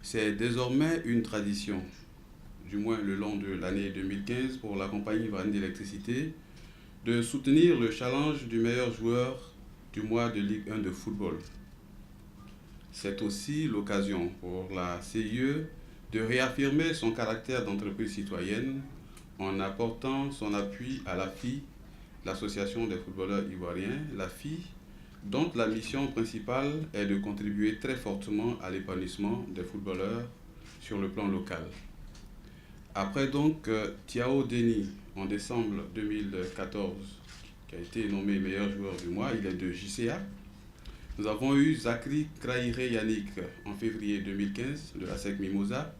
C'est désormais une tradition, du moins le long de l'année 2015, pour la compagnie Ivoirienne d'électricité, de soutenir le challenge du meilleur joueur du mois de Ligue 1 de football. C'est aussi l'occasion pour la CIE de réaffirmer son caractère d'entreprise citoyenne en apportant son appui à l'AFI, l'Association des footballeurs ivoiriens, l'AFI, dont la mission principale est de contribuer très fortement à l'épanouissement des footballeurs sur le plan local. Après donc Thiao Denis en décembre 2014, qui a été nommé meilleur joueur du mois, il est de JCA. Nous avons eu Zachary Kraïré Yannick en février 2015 de la SEC Mimosa,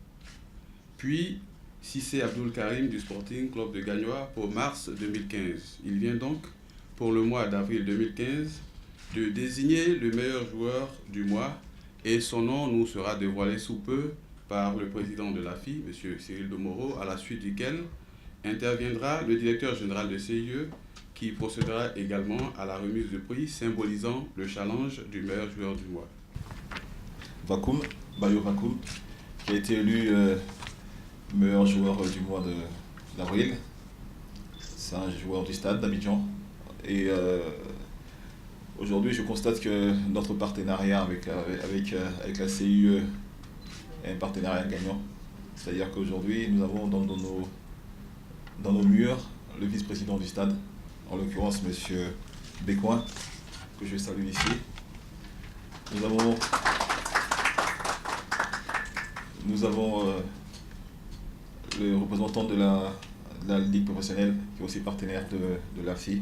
puis Cissé Abdul Karim du Sporting Club de Gagnoa pour mars 2015. Il vient donc pour le mois d'avril 2015 de désigner le meilleur joueur du mois et son nom nous sera dévoilé sous peu par le président de l'AFI, M. Cyril Domoro, à la suite duquel interviendra le directeur général de CIE qui procédera également à la remise de prix symbolisant le challenge du meilleur joueur du mois. Bayo Vakoum, qui a été élu meilleur joueur du mois d'avril. C'est un joueur du stade d'Abidjan. Et aujourd'hui, je constate que notre partenariat avec la CIE est un partenariat gagnant. C'est-à-dire qu'aujourd'hui, nous avons dans nos murs le vice-président du stade, en l'occurrence M. Bécoin, que je salue ici. Nous avons le représentant de la Ligue professionnelle, qui est aussi partenaire de l'AFI.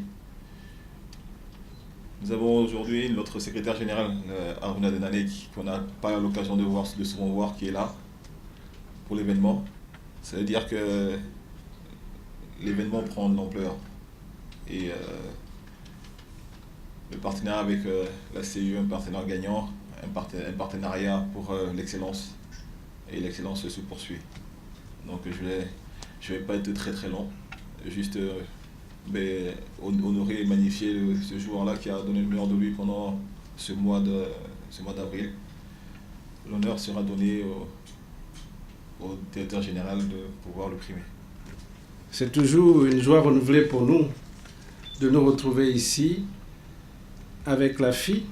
Nous avons aujourd'hui notre secrétaire général, Aruna Denane, qu'on n'a pas l'occasion de souvent voir, qui est là pour l'événement. Ça veut dire que l'événement prend de l'ampleur. Et le partenariat avec la CIE, un partenaire gagnant, un partenariat pour l'excellence. Et l'excellence se poursuit. Donc je vais pas être très très long. Juste honorer et magnifier ce joueur-là qui a donné le meilleur de lui pendant ce mois d'avril. L'honneur sera donné au directeur général de pouvoir le primer. C'est toujours une joie renouvelée pour nous de nous retrouver ici avec l'AFI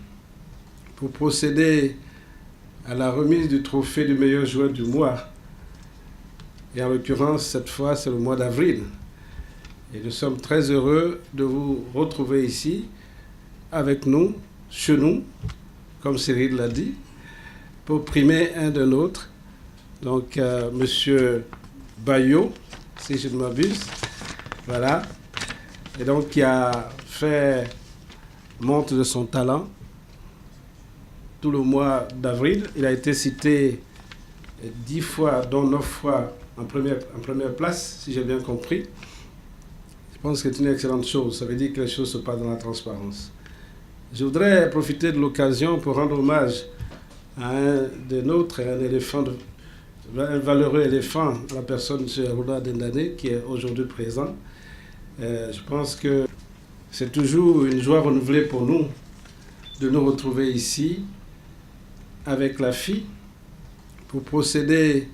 pour procéder à la remise du trophée du meilleur joueur du mois. Et en l'occurrence, cette fois, c'est le mois d'avril. Et nous sommes très heureux de vous retrouver ici, avec nous, chez nous, comme Cyril l'a dit, pour primer un de nôtres. Donc, M. Bayo, si je ne m'abuse, voilà. Et donc, qui a fait montre de son talent tout le mois d'avril. Il a été cité 10 fois, dont 9 fois en première place, si j'ai bien compris. Je pense que c'est une excellente chose. Ça veut dire que les choses se passent dans la transparence. Je voudrais profiter de l'occasion pour rendre hommage à un des nôtres, un valeureux éléphant, la personne de M. Aruna Denane, qui est aujourd'hui présent. Je pense que c'est toujours une joie renouvelée pour nous de nous retrouver ici avec l'AFI pour procéder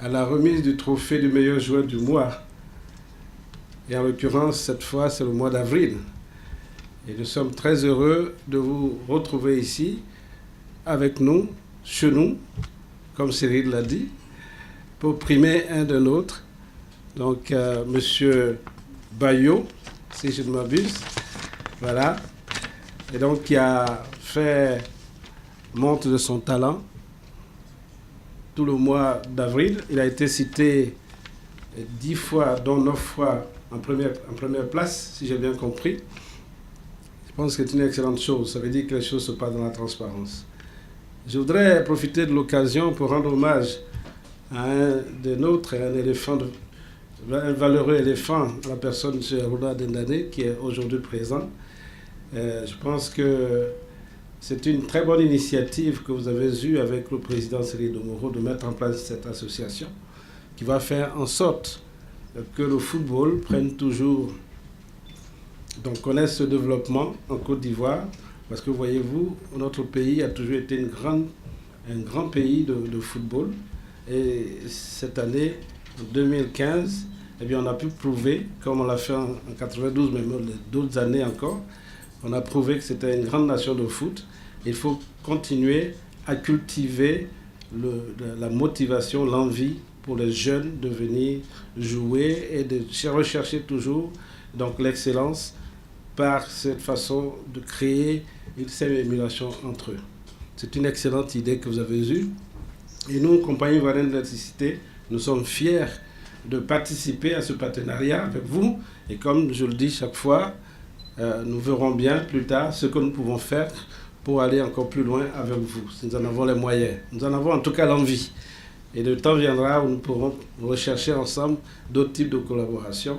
à la remise du trophée du meilleur joueur du mois. Et en l'occurrence, cette fois, c'est le mois d'avril. Et nous sommes très heureux de vous retrouver ici avec nous, chez nous, comme Cyril l'a dit, pour primer un de nôtres. Donc, M. Bayo, si je ne m'abuse, voilà. Et donc, qui a fait montre de son talent tout le mois d'avril. Il a été cité 10 fois, dont 9 fois en première place, si j'ai bien compris. Je pense que c'est une excellente chose. Ça veut dire que les choses se passent dans la transparence. Je voudrais profiter de l'occasion pour rendre hommage à un des nôtres, un valeureux éléphant, la personne de M. Aruna Denane, qui est aujourd'hui présent. Je pense que c'est une très bonne initiative que vous avez eue avec le président Cyril Domoro de mettre en place cette association qui va faire en sorte que le football prenne toujours, donc connaisse ce développement en Côte d'Ivoire, parce que voyez-vous, notre pays a toujours été une grande un grand pays de football. Et cette année, en 2015, eh bien, on a pu prouver, comme on l'a fait en 92, mais d'autres années encore, on a prouvé que c'était une grande nation de foot. Il faut continuer à cultiver la motivation, l'envie pour les jeunes de venir jouer et de rechercher toujours donc l'excellence par cette façon de créer une certaine émulation entre eux. C'est une excellente idée que vous avez eue. Et nous, compagnie Ivoirienne d'Électricité, nous sommes fiers de participer à ce partenariat avec vous. Et comme je le dis chaque fois, nous verrons bien plus tard ce que nous pouvons faire pour aller encore plus loin avec vous. Nous en avons les moyens. Nous en avons en tout cas l'envie. Et le temps viendra où nous pourrons rechercher ensemble d'autres types de collaborations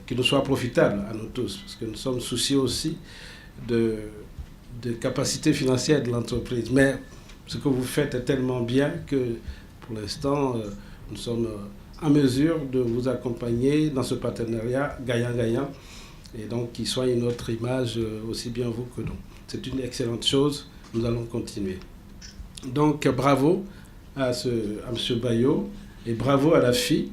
qui nous soient profitables à nous tous. Parce que nous sommes soucieux aussi de capacités financières de l'entreprise. Mais ce que vous faites est tellement bien que pour l'instant, nous sommes en mesure de vous accompagner dans ce partenariat gagnant-gagnant et donc qui soit une autre image aussi bien vous que nous. C'est une excellente chose, nous allons continuer. Donc bravo à M. Bayo et bravo à la FI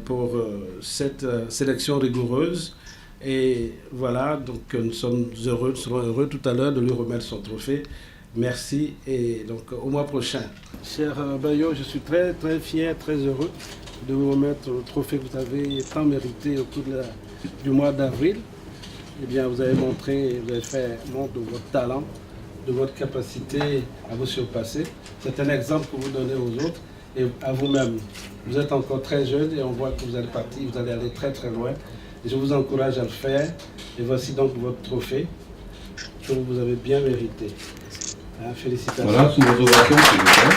pour cette sélection rigoureuse. Et voilà, donc nous serons heureux tout à l'heure de lui remettre son trophée. Merci et donc au mois prochain. Cher Bayo, je suis très très fier, très heureux de vous remettre le trophée que vous avez tant mérité au cours du mois d'avril. Eh bien, vous avez fait montre de votre talent, de votre capacité à vous surpasser. C'est un exemple que vous donnez aux autres et à vous-même. Vous êtes encore très jeune et on voit que vous allez partir, vous allez aller très très loin. Et je vous encourage à le faire. Et voici donc votre trophée que vous avez bien mérité. Hein, félicitations. Voilà, sous vos ovations, s'il vous plaît.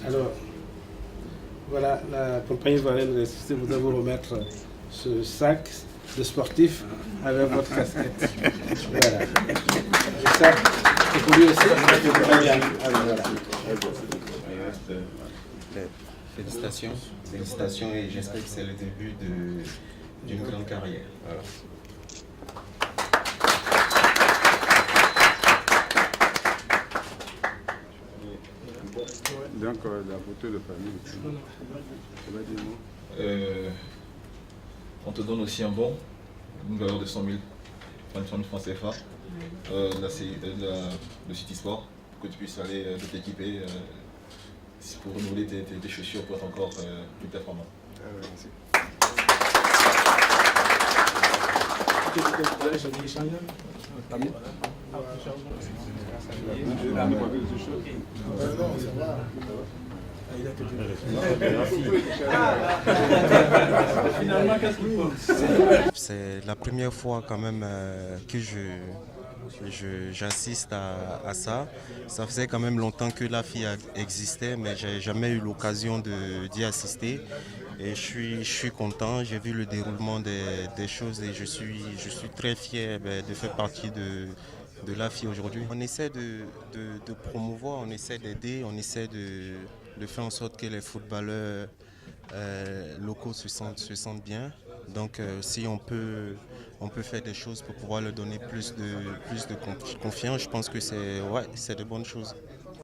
Alors, voilà, la compagnie Ivoirienne d'Électricité vous vous remettre ce sac de sportif avec votre casquette. Voilà. Et ça, c'est pour lui aussi. Très bien. Alors, voilà. Félicitations, félicitations et j'espère que c'est le début d'une grande carrière. Voilà. Donc, la photo de famille. On te donne aussi un bon, une valeur de 100 000 francs CFA, de City Sport, pour que tu puisses aller de t'équiper pour renouveler tes chaussures pour être encore plus performant. Merci. C'est la première fois quand même que j'assiste à ça. Ça faisait quand même longtemps que la FI existait, mais j'ai jamais eu l'occasion d'y assister. Et je suis content, j'ai vu le déroulement des choses et je suis très fier de faire partie de la FI aujourd'hui. On essaie de promouvoir, on essaie d'aider, on essaie de faire en sorte que les footballeurs locaux se sentent bien. Donc si on peut faire des choses pour pouvoir leur donner plus de confiance, je pense que c'est de bonnes choses.